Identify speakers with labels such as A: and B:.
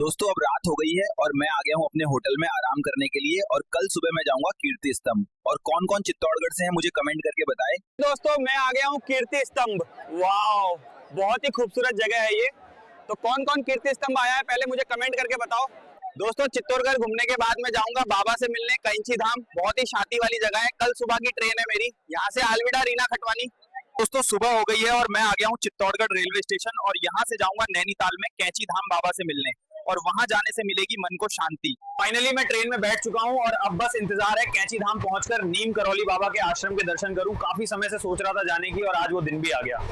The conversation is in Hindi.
A: दोस्तों अब रात हो गई है और मैं आ गया हूँ अपने होटल में आराम करने के लिए और कल सुबह मैं जाऊंगा कीर्ति स्तंभ। और कौन कौन चित्तौड़गढ़ से है मुझे कमेंट करके बताएं।
B: दोस्तों मैं आ गया हूँ कीर्ति स्तंभ। वाओ, बहुत ही खूबसूरत जगह है ये। तो कौन कौन कीर्ति स्तंभ आया है पहले मुझे कमेंट करके बताओ। दोस्तों चित्तौड़गढ़ घूमने के बाद मैं जाऊंगा बाबा से मिलने कैंची धाम। बहुत ही शांति वाली जगह है। कल सुबह की ट्रेन है मेरी, यहाँ से अलविदा रीना खटवानी। दोस्तों सुबह हो गई है और मैं आ गया हूँ चित्तौड़गढ़ रेलवे स्टेशन और यहाँ से जाऊंगा नैनीताल में कैंची धाम बाबा से मिलने और वहां जाने से मिलेगी मन को शांति। फाइनली मैं ट्रेन में बैठ चुका हूं और अब बस इंतजार है कैंची धाम पहुंचकर नीम करौली बाबा के आश्रम के दर्शन करूं। काफी समय से सोच रहा था जाने की और आज वो दिन भी आ गया।